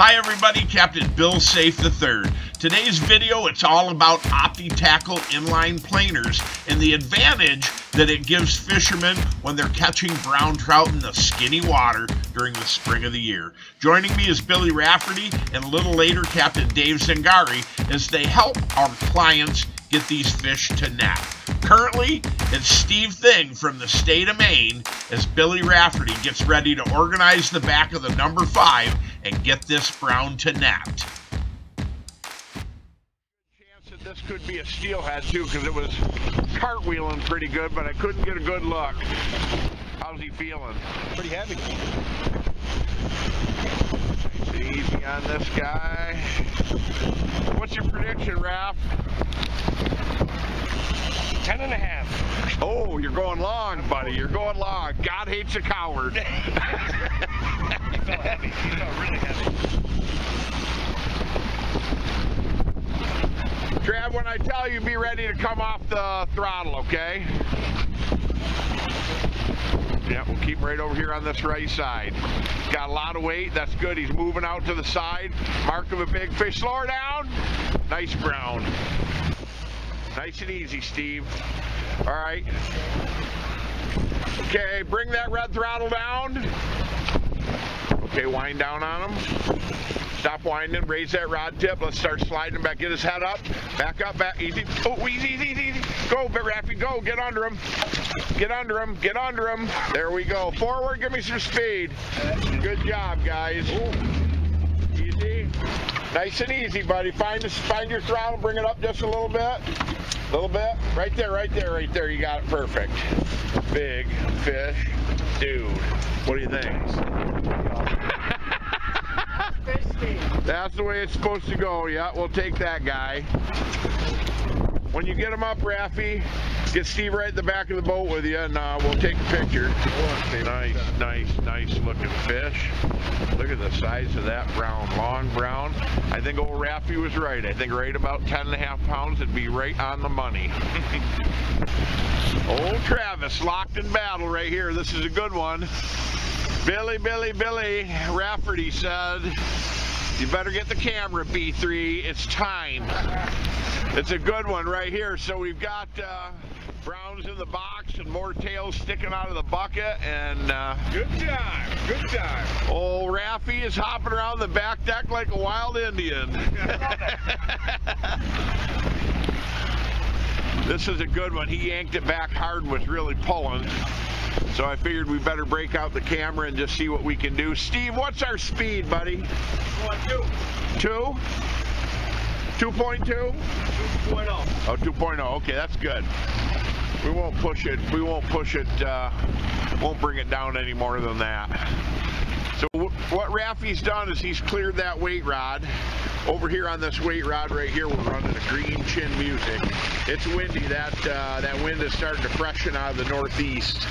Hi everybody, Captain Bill Saiff III. Today's video, it's all about OptiTackle inline planers and the advantage that it gives fishermen when they're catching brown trout in the skinny water during the spring of the year. Joining me is Billy Rafferty and a little later Captain Dave Zingari as they help our clients get these fish to net. Currently, it's Steve Thing from the state of Maine as Billy Rafferty gets ready to organize the back of the number 5 and get this brown to net. Chance that this could be a steelhead too, because it was cartwheeling pretty good, but I couldn't get a good look. How's he feeling? Pretty heavy. Easy on this guy. What's your prediction, Raph? 10.5. Oh, you're going long, buddy. You're going long. God hates a coward. He felt heavy. He felt really heavy. Trav, when I tell you, be ready to come off the throttle, okay? Yeah, we'll keep him right over here on this right side. He's got a lot of weight. That's good. He's moving out to the side. Mark of a big fish. Slow her down. Nice brown. Nice and easy, Steve. All right. Okay, bring that red throttle down. Okay, wind down on him. Stop winding, raise that rod tip. Let's start sliding him back. Get his head up. Back up, back. Easy. Oh, easy, easy, easy. Go, Raffy, go. Get under him. Get under him. Get under him. There we go. Forward, give me some speed. Good job, guys. Easy. Nice and easy, buddy. Find your throttle. Bring it up just a little bit. A little bit. Right there, right there, right there. You got it perfect. Big fish. Dude. What do you think? That's the way it's supposed to go. Yeah, we'll take that guy. When you get him up, Raffy, get Steve right in the back of the boat with you, and we'll take a picture. Nice, nice, nice looking fish. Look at the size of that brown, long brown. I think old Raffy was right. I think right about 10.5 pounds, it'd be right on the money. Old Travis locked in battle right here. This is a good one. Billy Rafferty said, you better get the camera, B3. It's time. It's a good one right here. So we've got browns in the box and more tails sticking out of the bucket. And Good time. Good time. old Raffy is hopping around the back deck like a wild Indian. This is a good one. He yanked it back hard and was really pulling. So I figured we better break out the camera and just see what we can do. Steve, what's our speed, buddy? 2.2. 2? 2.2? 2.0. Oh, 2.0. Okay, that's good. We won't push it. We won't push it. Won't bring it down any more than that. So what Raffy's done is he's cleared that weight rod. Over here on this weight rod right here, we're running a green chin music. It's windy. That wind is starting to freshen out of the northeast.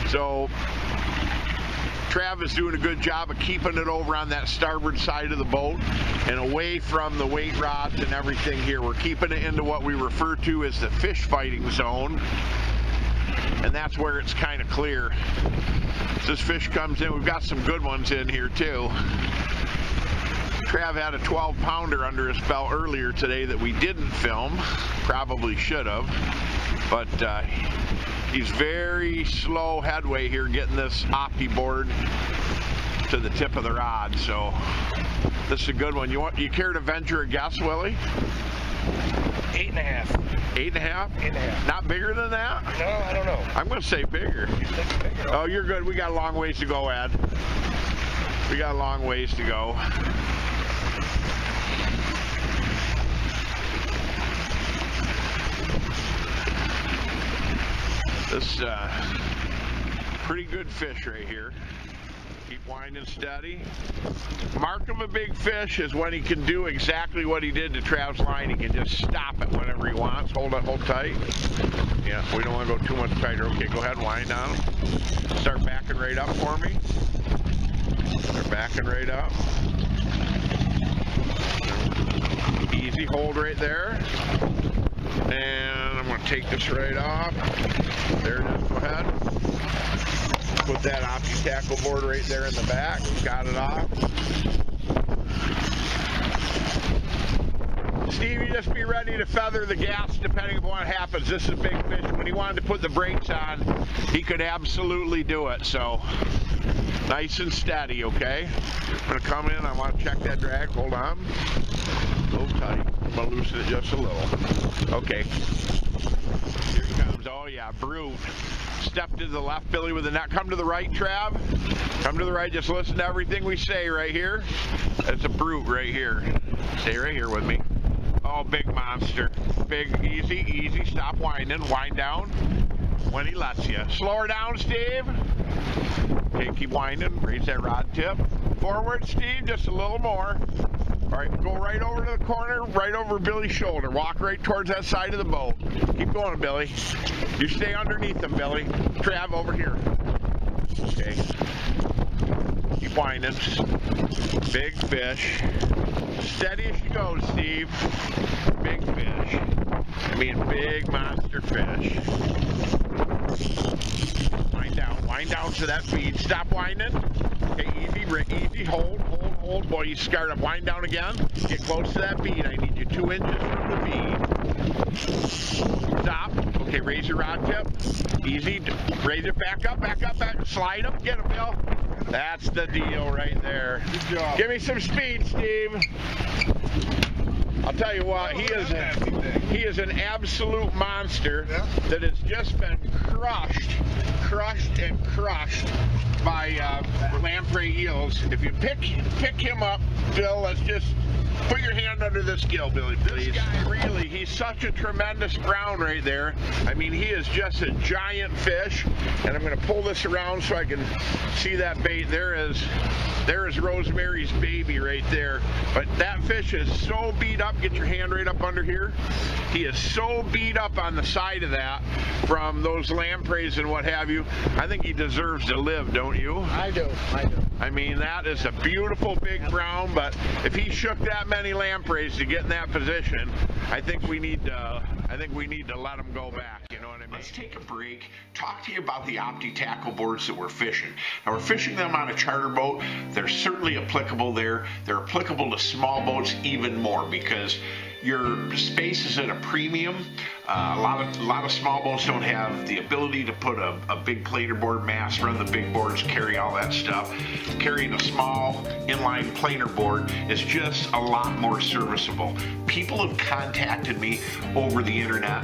So Trav is doing a good job of keeping it over on that starboard side of the boat and away from the weight rods and everything here. We're keeping it into what we refer to as the fish fighting zone. And that's where it's kind of clear. As this fish comes in, we've got some good ones in here too. Trav had a 12-pounder under his belt earlier today that we didn't film. Probably should have. But he's very slow headway here getting this opti board to the tip of the rod. So this is a good one. You care to venture a guess, Willie? 8.5. 8.5? 8.5. Not bigger than that? No, I don't know. I'm going to say bigger. You think it's bigger? Oh, you're good. We got a long ways to go, Ed. We got a long ways to go. This pretty good fish right here. Keep winding steady. Mark of a big fish is when he can do exactly what he did to Trav's line. He can just stop it whenever he wants. Hold tight. Yeah, we don't want to go too much tighter. Okay, go ahead and wind on him. Start backing right up for me. Start backing right up. Easy hold right there. And I'm going to take this right off. There it is. Go ahead. Put that OptiTackle board right there in the back. Got it off. Steve, you just be ready to feather the gas depending on what happens. This is a big fish. When he wanted to put the brakes on, he could absolutely do it. So nice and steady, okay? I'm going to come in. I want to check that drag. Hold on. A little tight. I'm going to loosen it just a little. Okay. Here he comes. Oh, yeah, brute. Step to the left, Billy, with the net. Come to the right, Trav. Come to the right. Just listen to everything we say right here. That's a brute right here. Stay right here with me. Oh, big monster. Big, easy, easy. Stop winding. Wind down when he lets you. Slow her down, Steve. Okay, keep winding. Raise that rod tip. Forward, Steve, just a little more. All right, go right over to the corner, right over Billy's shoulder. Walk right towards that side of the boat. Keep going, Billy. You stay underneath them, Billy. Trav, over here. Okay. Keep winding. Big fish. Steady as she goes, Steve. Big fish. I mean, big monster fish. Wind down to that feed. Stop winding. Okay, easy, hold. Boy, you scarred up. Wind down again. Get close to that feed. I need you 2 inches from the feed. Stop. Okay, raise your rod tip. Easy. Raise it back up. Slide up. Get him, Bill. That's the deal right there. Good job. Give me some speed, Steve. I'll tell you what, he is an absolute monster that has just been crushed by lamprey eels. If you pick him up, Bill, let's just put your hand under this gill, Billy, please. This guy, really, he's such a tremendous brown right there. I mean, he is just a giant fish. And I'm going to pull this around so I can see that bait. There is Rosemary's baby right there. But that fish is so beat up. Get your hand right up under here. He is so beat up on the side of that from those lampreys and what have you. I think he deserves to live, don't you? I do. I mean, that is a beautiful big brown, but if he shook that many lampreys to get in that position, I think we need to let him go back. You know what I mean? Let's take a break, talk to you about the Opti tackle boards that we're fishing. Now, we're fishing them on a charter boat. They're certainly applicable there. They're applicable to small boats even more because your space is at a premium. A lot of small boats don't have the ability to put a big planer board mast, run the big boards, carry all that stuff. Carrying a small inline planer board is just a lot more serviceable. People have contacted me over the internet.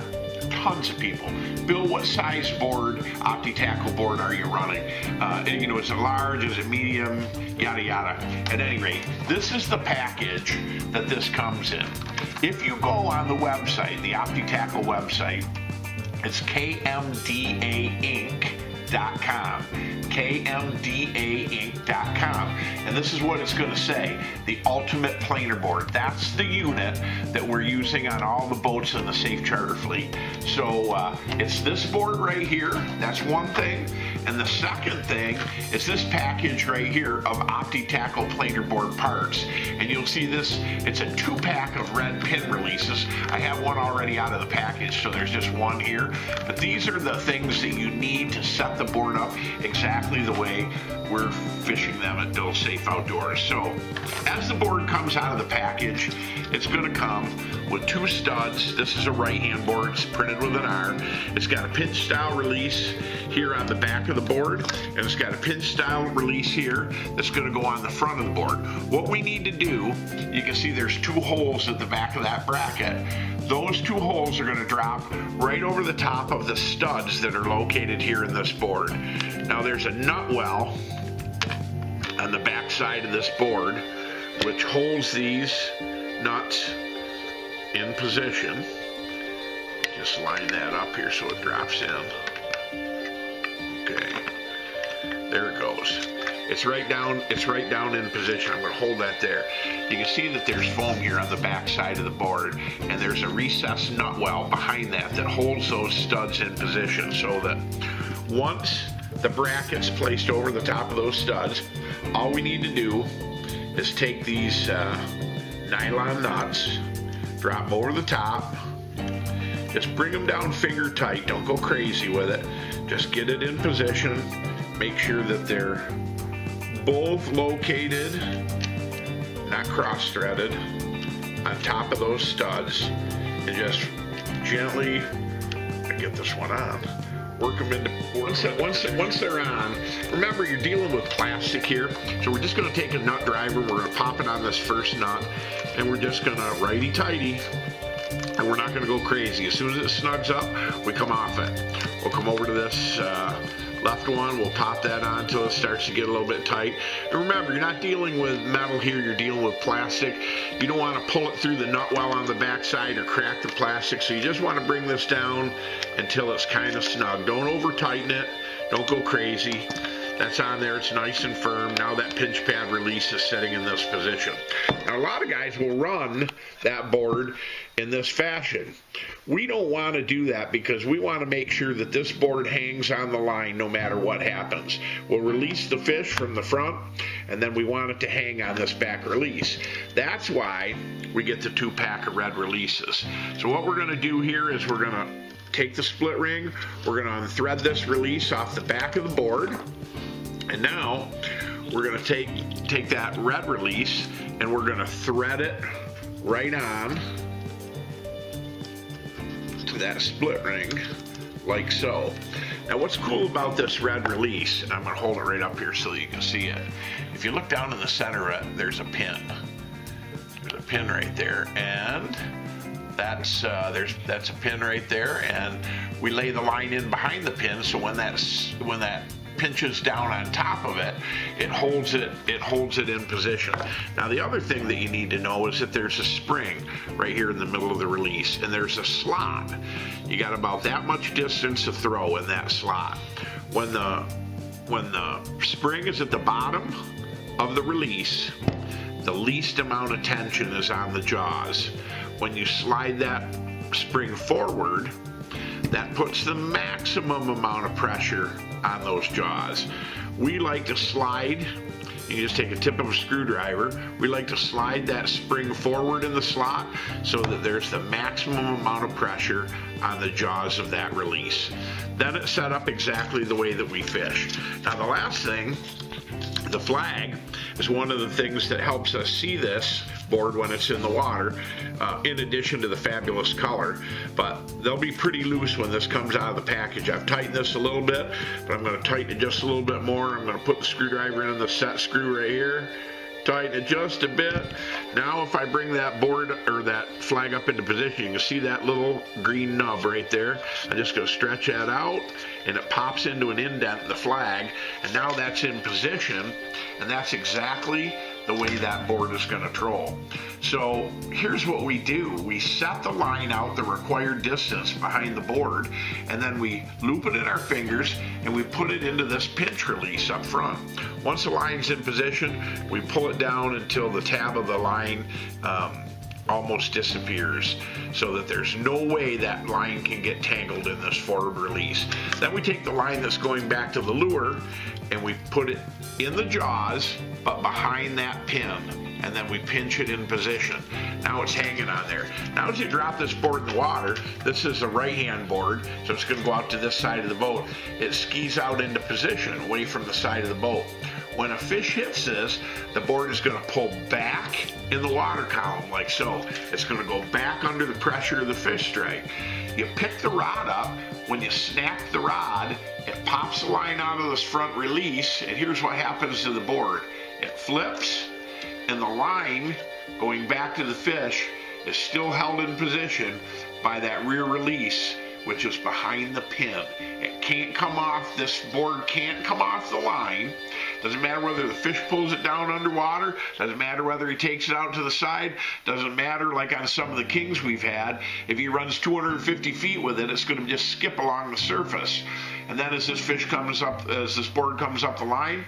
Tons of people. Bill, what size board, Opti tackle board are you running? And, you know, is it large? Is it medium? Yada yada. At any rate, this is the package that this comes in. If you go on the website, the Opti Tackle website, it's kmdainc.com. kmdainc.com. And this is what it's going to say, the ultimate planer board. That's the unit that we're using on all the boats in the Saiff charter fleet. So it's this board right here. That's one thing. And the second thing is this package right here of Opti Tackle planer board parts. And you'll see this, it's a 2-pack of red pin releases. I have one already out of the package, so there's just one here. But these are the things that you need to set the board up exactly the way we're fishing them at Bill Saiff Outdoors. So as the board comes out of the package, it's going to come with 2 studs. This is a right-hand board. It's printed with an R. It's got a pinch style release here on the back of the board, and it's got a pinch style release here that's going to go on the front of the board. What we need to do, you can see there's 2 holes at the back of that bracket. Those 2 holes are going to drop right over the top of the studs that are located here in this board. Now there's a nut well on the back side of this board which holds these nuts in position. Just line that up here so it drops in. Okay, there it goes. It's right down in position. I'm going to hold that there. You can see that there's foam here on the back side of the board, and there's a recessed nut well behind that holds those studs in position, so that once the bracket's placed over the top of those studs, all we need to do is take these nylon nuts, drop them over the top, just bring them down finger tight, don't go crazy with it, just get it in position, make sure that they're both located, not cross-threaded, on top of those studs and just gently get this one on. Work them into, once they're on, remember you're dealing with plastic here, so we're just going to take a nut driver, we're going to pop it on this first nut, and we're just going to righty-tighty, and we're not going to go crazy. As soon as it snugs up, we come off it. We'll come over to this left one, we'll pop that on until it starts to get a little bit tight. And remember, you're not dealing with metal here, you're dealing with plastic. You don't want to pull it through the nut well on the backside or crack the plastic, so you just want to bring this down until it's kind of snug. Don't over tighten it, don't go crazy. That's on there, it's nice and firm. Now that pinch pad release is sitting in this position. Now a lot of guys will run that board in this fashion. We don't want to do that because we want to make sure that this board hangs on the line no matter what happens. We'll release the fish from the front, and then we want it to hang on this back release. That's why we get the 2-pack of red releases. So what we're going to do here is we're going to take the split ring, we're going to unthread this release off the back of the board, and now we're going to take that red release and we're going to thread it right on to that split ring like so. Now what's cool about this red release, and I'm going to hold it right up here so you can see it. If you look down in the center of it, there's a pin. There's a pin right there, and that's a pin right there, and we lay the line in behind the pin, so when that pinches down on top of it, it holds it in position. Now the other thing that you need to know is that there's a spring right here in the middle of the release, and there's a slot. You got about that much distance to throw in that slot. When the spring is at the bottom of the release, the least amount of tension is on the jaws. When you slide that spring forward, that puts the maximum amount of pressure on those jaws. We like to slide, you just take a tip of a screwdriver, we like to slide that spring forward in the slot so that there's the maximum amount of pressure on the jaws of that release. Then it's set up exactly the way that we fish. Now the last thing, the flag, is one of the things that helps us see this board when it's in the water, in addition to the fabulous color. But they'll be pretty loose when this comes out of the package. I've tightened this a little bit, but I'm going to tighten it just a little bit more. I'm going to put the screwdriver in the set screw right here, tighten it just a bit. Now if I bring that board or that flag up into position, you can see that little green nub right there. I'm just going to stretch that out, and it pops into an indent in the flag, and now that's in position, and that's exactly the way that board is going to troll. So here's what we do. We set the line out the required distance behind the board, and then we loop it in our fingers and we put it into this pinch release up front. Once the line's in position, we pull it down until the tab of the line almost disappears, so that there's no way that line can get tangled in this forward release. Then we take the line that's going back to the lure and we put it in the jaws but behind that pin, and then we pinch it in position. Now it's hanging on there. Now as you drop this board in the water, this is a right hand board, so it's going to go out to this side of the boat. It skis out into position away from the side of the boat. When a fish hits this, the board is going to pull back in the water column like so. It's going to go back under the pressure of the fish strike. You pick the rod up. When you snap the rod, it pops the line out of this front release, and here's what happens to the board. It flips, and the line going back to the fish is still held in position by that rear release, which is behind the pin. It can't come off, this board can't come off the line. Doesn't matter whether the fish pulls it down underwater, doesn't matter whether he takes it out to the side, doesn't matter like on some of the kings we've had. If he runs 250 feet with it, it's going to just skip along the surface. And then as this fish comes up, as this board comes up the line,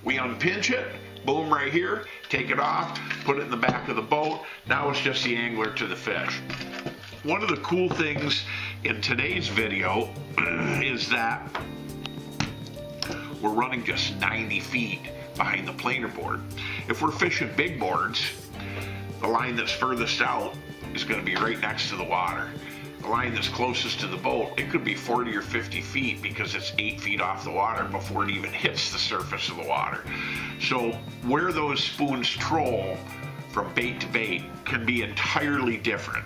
we unpinch it, boom, right here, take it off, put it in the back of the boat. Now it's just the angler to the fish. One of the cool things in today's video is that we're running just 90 feet behind the planer board. If we're fishing big boards, the line that's furthest out is going to be right next to the water. The line that's closest to the boat, it could be 40 or 50 feet because it's 8 feet off the water before it even hits the surface of the water. So where those spoons troll from bait to bait can be entirely different.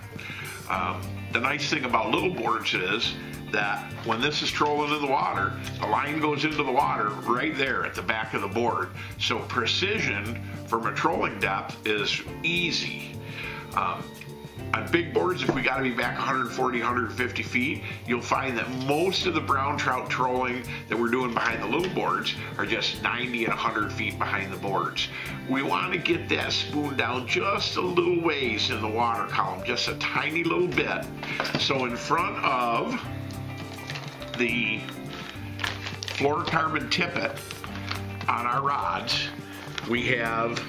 The nice thing about little boards is that when this is trolling in the water, the line goes into the water right there at the back of the board. So precision from a trolling depth is easy. On big boards, if we got to be back 140, 150 feet, you'll find that most of the brown trout trolling that we're doing behind the little boards are just 90 and 100 feet behind the boards. We want to get that spoon down just a little ways in the water column, just a tiny little bit. So in front of the fluorocarbon tippet on our rods, we have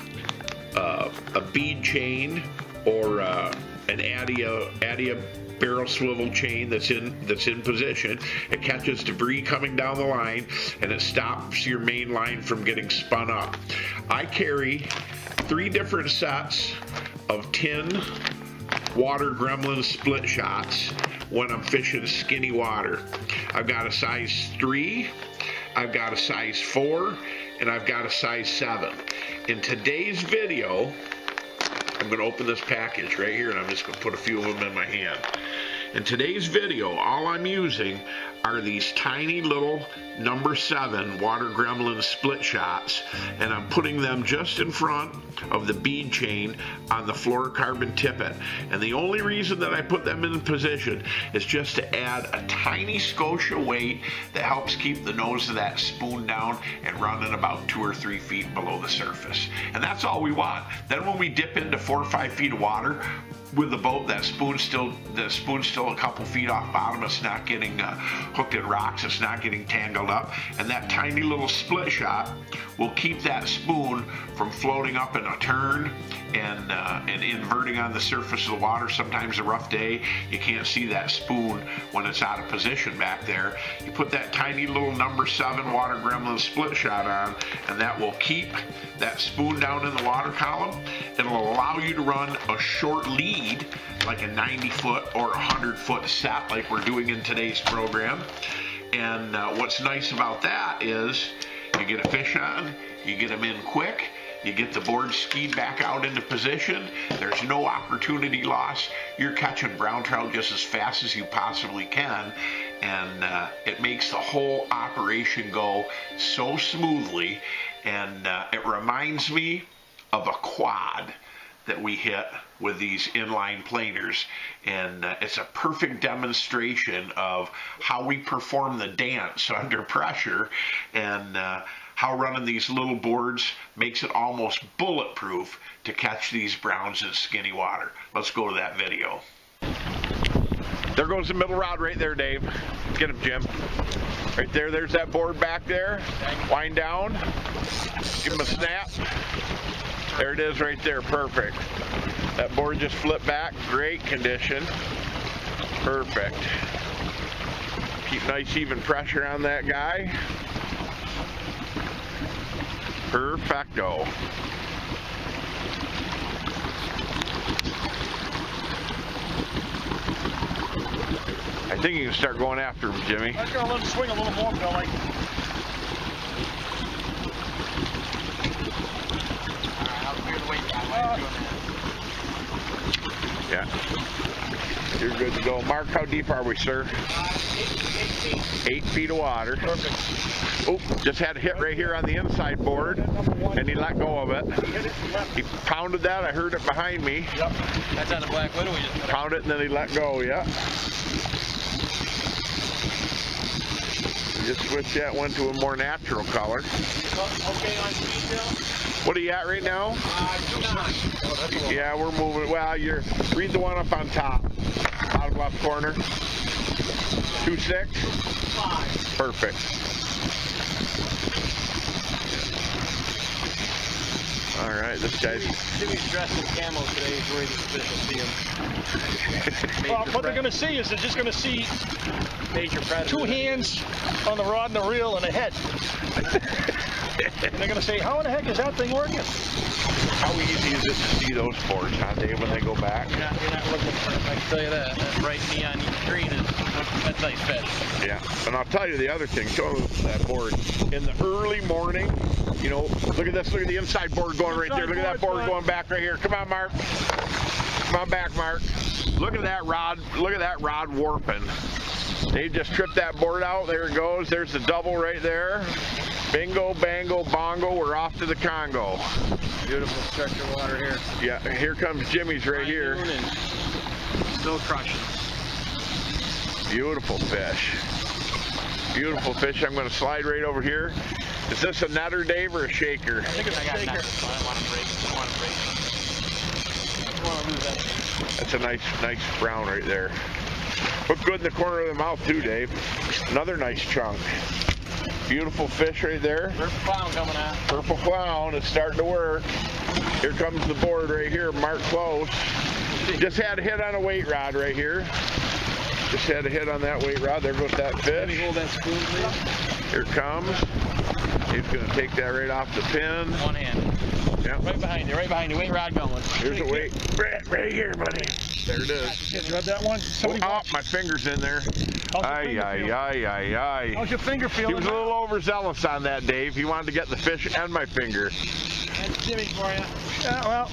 a bead chain or an Adia barrel swivel chain that's in position. It catches debris coming down the line and it stops your main line from getting spun up. I carry 3 different sets of 10 water gremlin split shots when I'm fishing skinny water. I've got a size 3, I've got a size 4, and I've got a size 7. In today's video, I'm going to open this package right here and I'm just going to put a few of them in my hand. In today's video, all I'm using are these tiny little number 7 water gremlin split shots, and I'm putting them just in front of the bead chain on the fluorocarbon tippet. And the only reason that I put them in position is just to add a tiny scotia weight that helps keep the nose of that spoon down and running about 2 or 3 feet below the surface. And that's all we want. Then when we dip into 4 or 5 feet of water with the boat, the spoon's still a couple feet off bottom. It's not getting hooked in rocks. It's not getting tangled up. And that tiny little split shot will keep that spoon from floating up in a turn and inverting on the surface of the water. Sometimes a rough day, you can't see that spoon when it's out of position back there. You put that tiny little number 7 water gremlin split shot on, and that will keep that spoon down in the water column. It'll allow you to run a short lead, like a 90-foot or 100-foot set like we're doing in today's program. And what's nice about that is you get a fish on, you get them in quick, you get the board skied back out into position. There's no opportunity loss. You're catching brown trout just as fast as you possibly can, and it makes the whole operation go so smoothly. And it reminds me of a quad that we hit with these inline planers, and it's a perfect demonstration of how we perform the dance under pressure, and how running these little boards makes it almost bulletproof to catch these browns in skinny water. Let's go to that video. There goes the middle rod right there, Dave. Get him, Jim. Right there, there's that board back there. Wind down, give him a snap. There it is right there, perfect. That board just flipped back, great condition. Perfect. Keep nice even pressure on that guy. Perfecto. I think you can start going after him, Jimmy. I'm going to let him swing a little more, Billy. Yeah. You're good to go. Mark, how deep are we, sir? 8 feet of water. Perfect. Oh, just had a hit right here on the inside board, and he let go of it. He pounded that. I heard it behind me. Yep. That's on the black widow. Pounded it, and then he let go. Yeah. Just switched that one to a more natural color. Okay on speed, Bill? What are you at right now? 2.9. Yeah, we're moving. Well, read the one up on top. Bottom left corner. 2.6? 5. Perfect. All right, this guy's... Jimmy's dressed in camo today. He's worried the fish will see him. Well, what they're going to see is they're just going to see two hands on the rod and the reel and a head. And they're going to say, how in the heck is that thing working? How easy is it to see those boards, huh, Dave, when they go back? You're not looking for it, I can tell you that. That bright neon green that's nice fish. Yeah, and I'll tell you the other thing, show that board. In the early morning, you know, look at this, look at the inside board going right there. Look at that board going back right here. Come on, Mark. Come on back, Mark. Look at that rod warping. They just tripped that board out. There it goes. There's the double right there. Bingo, bango, bongo. We're off to the Congo. Beautiful stretch of water here. Yeah, here comes Jimmy's right here. Still crushing. Beautiful fish. Beautiful fish. I'm going to slide right over here. Is this a nutter, Dave, or a shaker? I think it's a shaker. I want to break. That's a nice brown right there. Look good in the corner of the mouth too, Dave. Another nice chunk. Beautiful fish right there. Purple clown coming out. Purple clown is starting to work. Here comes the board right here, Mark Close. Just had a hit on a weight rod right here. Just had a hit on that weight rod. There goes that fish. Let me hold that spoon, please. Here it comes. He's going to take that right off the pin. One hand. Yep. Right behind you, weight rod going. Here's a weight. Right here, buddy. There it is. You got that one? Oh, my finger's in there. Aye. How's your finger feeling? He was a little overzealous on that, Dave. He wanted to get the fish and my finger. That's Jimmy for you. Yeah, well,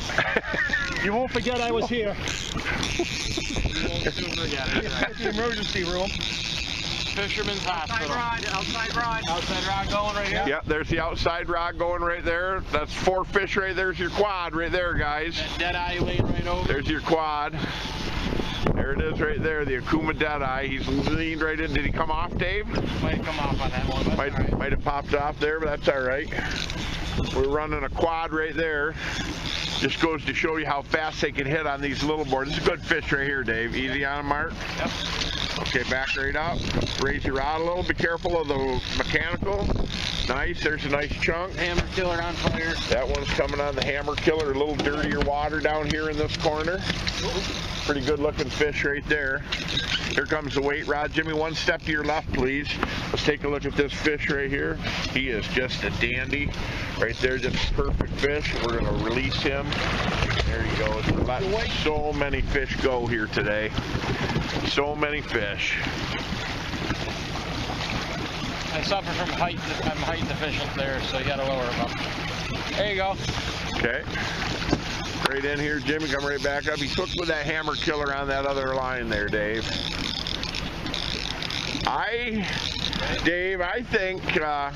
you won't forget I was here. You won't soon forget it. At the emergency room. Fisherman's Hospital. Outside rod going right here? Yep, there's the outside rod going right there. That's 4 fish right there. There's your quad right there, guys. That dead eye laying right over. There's your quad. There it is right there, the Akuma Deadeye. He's leaned right in. Did he come off, Dave? Might have come off on that one. Might have popped off there, but that's all right. We're running a quad right there. Just goes to show you how fast they can hit on these little boards. This is a good fish right here, Dave. Easy on him, Mark. Yep. Okay, back right up. Raise your rod a little. Be careful of the mechanical. Nice. There's a nice chunk. Hammer killer on fire. That one's coming on the hammer killer. A little dirtier water down here in this corner. Pretty good looking fish right there. Here comes the weight rod. Jimmy, one step to your left, please. Let's take a look at this fish right here. He is just a dandy. Right there, just a perfect fish. We're going to release him. There he goes. We're letting so many fish go here today. So many fish. I suffer from height. I'm height deficient there, so you got to lower them up. There you go. Okay. Right in here, Jimmy, come right back up. He's hooked with that hammer killer on that other line there, Dave. Dave, I think, I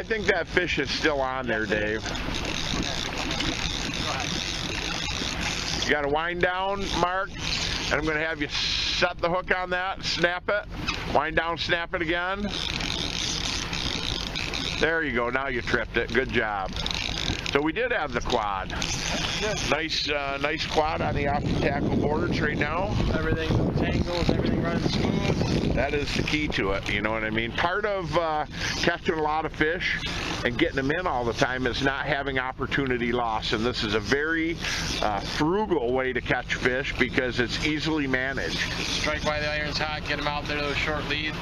think that fish is still on there, Dave. You got to wind down, Mark, and I'm going to have you set the hook on that, snap it, wind down, snap it again. There you go. Now you tripped it. Good job. So we did have the quad. Nice quad on the off-the-tackle boards right now. Everything tangles, everything runs smooth. That is the key to it, you know what I mean? Part of catching a lot of fish and getting them in all the time is not having opportunity loss, and this is a very frugal way to catch fish because it's easily managed. Strike while the iron's hot, get them out there, those short leads.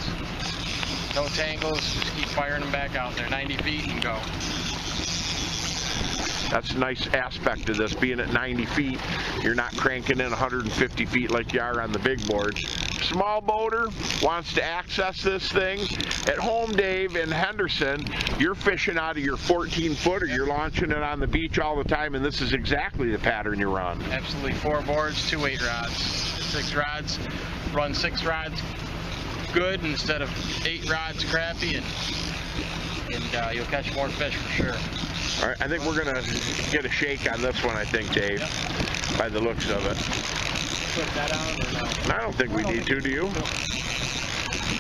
No tangles, just keep firing them back out there, 90 feet and go. That's a nice aspect of this, being at 90 feet. You're not cranking in 150 feet like you are on the big boards. Small boater wants to access this thing. At home, Dave, in Henderson, you're fishing out of your 14-footer. You're launching it on the beach all the time, and this is exactly the pattern you run. Absolutely. 4 boards, 2 weight rods. 6 rods. Run 6 rods good instead of 8 rods crappy, and you'll catch more fish for sure. All right, I think we're going to get a shake on this one, I think, Dave, by the looks of it. Put that on or no? I don't think we need to, do you?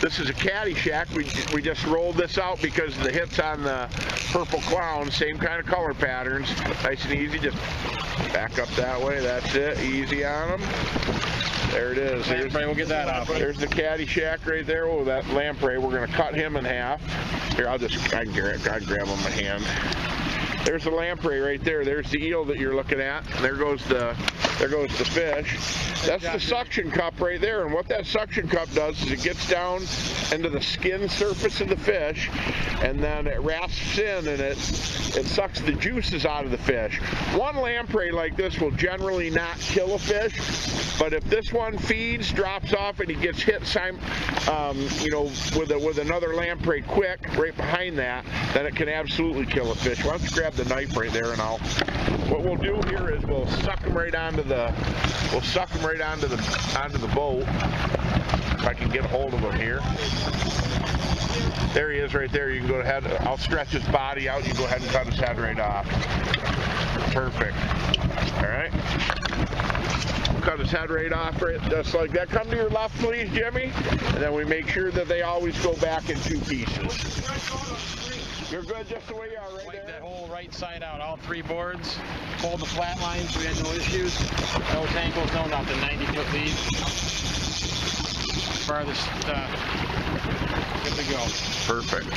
This is a Caddyshack. We just rolled this out because of the hits on the purple clown, same kind of color patterns. Nice and easy, just back up that way, that's it, easy on them. There it is. We'll get that out. There's the Caddyshack right there. Oh, that lamprey, we're going to cut him in half. Here, I'd grab him in my hand. There's the lamprey right there. There's the eel that you're looking at. And there goes the fish. That's the suction cup right there. And what that suction cup does is it gets down into the skin surface of the fish, and then it rasps in and it sucks the juices out of the fish. One lamprey like this will generally not kill a fish, but if this one feeds, drops off, and he gets hit, you know, with another lamprey quick right behind that, then it can absolutely kill a fish. Why don't you grab the knife right there, and what we'll do here is we'll suck them right onto the boat. If I can get a hold of him here. There he is right there. You can go ahead. I'll stretch his body out. You can go ahead and cut his head right off. Perfect. All right. Cut his head right off, right, just like that. Come to your left, please, Jimmy. And then we make sure that they always go back in 2 pieces. You're good just the way you are right there. That whole right side out, all 3 boards. Pulled the flat lines, we had no issues. No tangles, no nothing. 90-foot lead. Farthest, good to go. Perfect.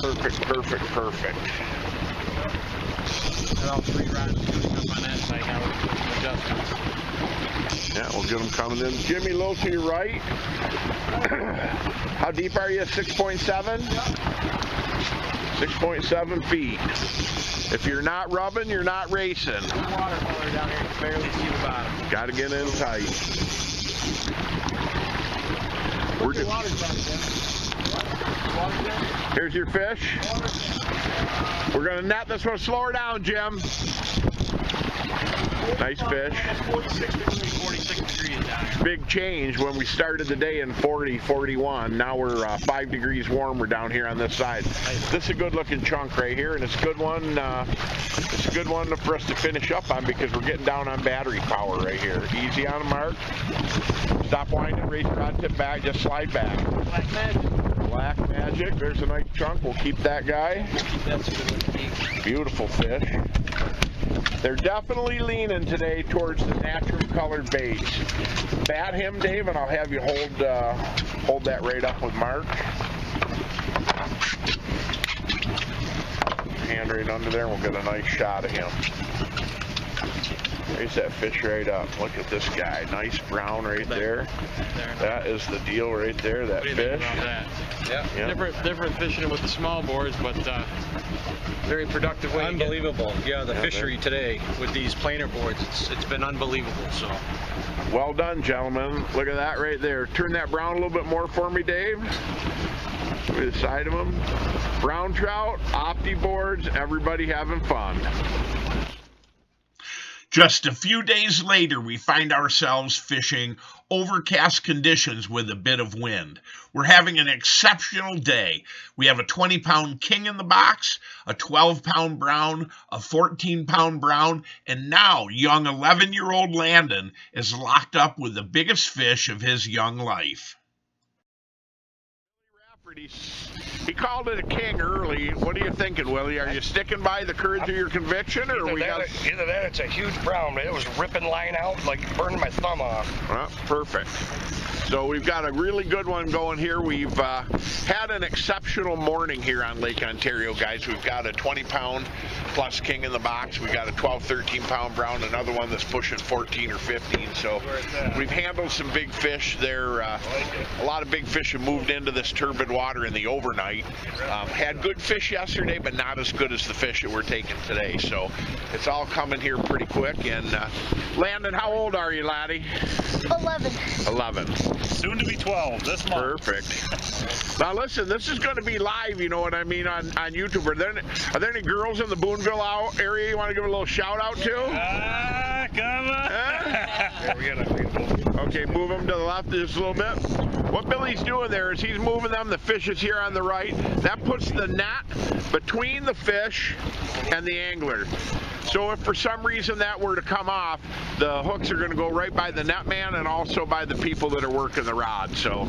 Perfect, perfect, perfect. And all 3 rods coming up on that side now with adjustments. Yeah, we'll get them coming in. Jimmy, low to your right. How deep are you? 6.7? 6.7 feet. If you're not rubbing, you're not racing. Water color down here, you can barely see the bottom. Got to get in tight. We're just... Here's your fish. We're going to net this one. Slow her down, Jim. Nice fish. 46 degrees down here. Big change when we started the day in 40, 41. Now we're 5 degrees warmer down here on this side. This is a good looking chunk right here, and it's a good one. It's a good one for us to finish up on because we're getting down on battery power right here. Easy on the mark. Stop winding, raise your rod tip back, just slide back. Black magic. Black magic. There's a nice chunk. We'll keep that guy. That's a good one. Beautiful fish. They're definitely leaning today towards the natural colored baits. Bat him, Dave, and I'll have you hold that right up with Mark. Hand right under there, and we'll get a nice shot of him. There's that fish right up. Look at this guy. Nice brown right there. That is the deal right there, that fish. Yeah. Yep. Different fishing with the small boards, but very productive way. Unbelievable. Yeah, the fishery today with these planer boards, it's been unbelievable. So, well done, gentlemen. Look at that right there. Turn that brown a little bit more for me, Dave. Look at the side of them. Brown trout, opti boards, everybody having fun. Just a few days later, we find ourselves fishing overcast conditions with a bit of wind. We're having an exceptional day. We have a 20-pound king in the box, a 12-pound brown, a 14-pound brown, and now young 11-year-old Landon is locked up with the biggest fish of his young life. He called it a king early. What are you thinking, Willie? Are you sticking by the courage of your conviction, or either that, it's a huge brown, but it was ripping line out, like burning my thumb off. Well, perfect. So we've got a really good one going here. We've had an exceptional morning here on Lake Ontario, guys. We've got a 20-pound plus king in the box. We've got a 12, 13-pound brown, another one that's pushing 14 or 15. So we've handled some big fish there. A lot of big fish have moved into this turbid water in the overnight. Had good fish yesterday, but not as good as the fish that we're taking today. So it's all coming here pretty quick. And Landon, how old are you, laddie? 11. 11. soon to be 12 this month. Perfect. Now listen, this is going to be live, you know what I mean, on YouTube. Are there any girls in the Boonville area you want to give a little shout out to? Come on. Okay, move them to the left just a little bit. What Billy's doing there is he's moving them. The fish is here on the right. That puts the net between the fish and the angler. So if for some reason that were to come off, the hooks are going to go right by the net man and also by the people that are working the rod. So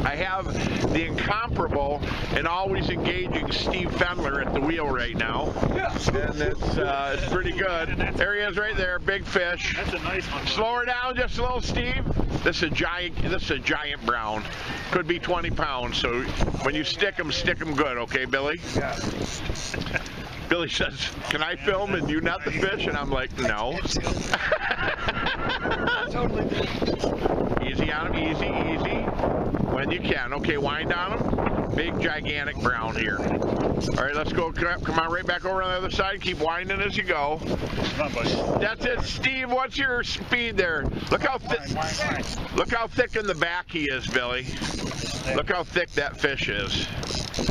I have the incomparable and always engaging Steve Fendler at the wheel right now. And it's pretty good. There he is right there, big fish. That's a nice one. Slow her down just a little, Steve. This is a giant brown. Could be 20 pounds. So when you stick them good, okay, Billy? Yeah. Billy says, "Can I film and you net the fish?" And I'm like, "No." Easy on him, easy. When you can. Okay, wind on him. Big, gigantic brown here. All right, let's go. Come on, right back over on the other side. Keep winding as you go. Come on, buddy. That's it, Steve. What's your speed there? Look how thick. Look how thick in the back he is, Billy. Look how thick that fish is.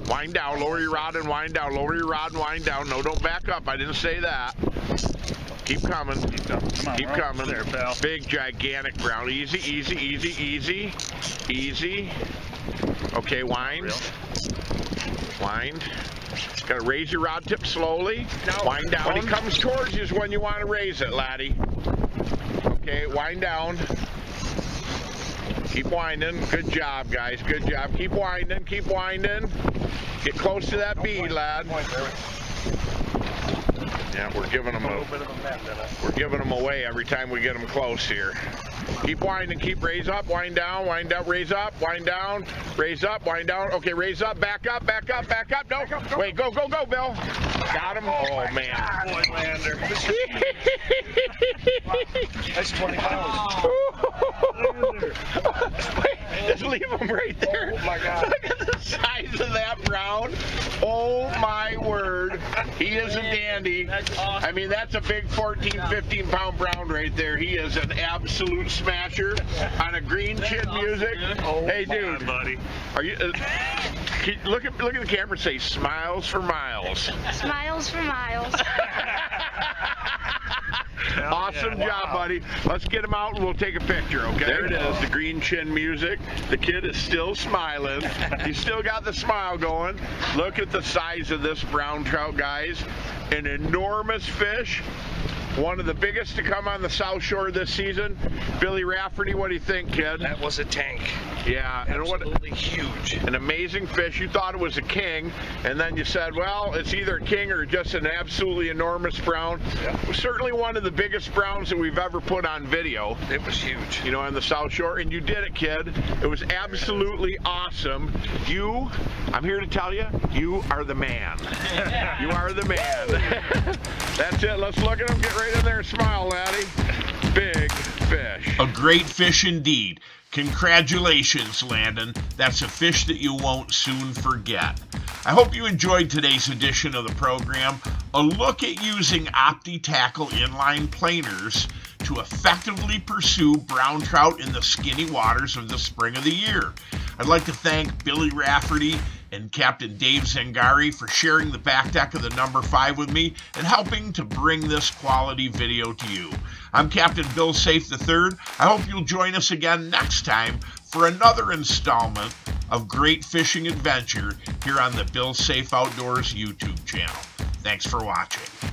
Wind down, lower your rod and wind down. Lower your rod and wind down. No, don't back up. I didn't say that. Keep coming. Keep coming. There, pal. Big, gigantic brown. Easy. Okay, wind. Wind. Gotta raise your rod tip slowly. Wind down. When he comes towards you is when you want to raise it, laddie. Okay, wind down. Keep winding. Good job, guys. Good job. Keep winding. Keep winding. Get close to that bead, lad. Yeah, we're giving them away every time we get them close here. Keep winding, raise up, wind down, raise up, wind down, raise up, wind down. Okay, raise up, back up. No, wait, go, Bill. Got him. Oh, man. Boy, Lander. That's 20 pounds. Wait, just leave him right there. Oh, my God. Look at the size of that brown. Oh, my word. He is a dandy. That's awesome. I mean, that's a big 14, 15 pound brown right there. He is an absolute smasher on a green chin music. Oh, hey, dude, buddy. are you? Look at the camera and say, "Smiles for miles." Smiles for miles. Awesome job, buddy. Let's get him out and we'll take a picture, okay? There it is, the green chin music. The kid is still smiling. He's still got the smile going. Look at the size of this brown trout, guys. An enormous fish. One of the biggest to come on the South Shore this season. Billy Rafferty, what do you think, kid? That was a tank. Yeah, and Absolutely huge. an amazing fish. You thought it was a king, and then you said, well, it's either a king or just an absolutely enormous brown. Yeah. Certainly one of the biggest browns that we've ever put on video. It was huge. You know, on the South Shore, and you did it, kid. It was absolutely awesome. I'm here to tell you, you are the man. You are the man. That's it. Let's look at him. Get right in there and smile, laddie. Big fish. A great fish indeed. Congratulations, Landon. That's a fish that you won't soon forget. I hope you enjoyed today's edition of the program, a look at using OptiTackle inline planers to effectively pursue brown trout in the skinny waters of the spring of the year. I'd like to thank Billy Rafferty and Captain Dave Zangari for sharing the back deck of the number 5 with me and helping to bring this quality video to you. I'm Captain Bill Saiff III. I hope you'll join us again next time for another installment of great fishing adventure here on the Bill Saiff Outdoors YouTube channel. Thanks for watching.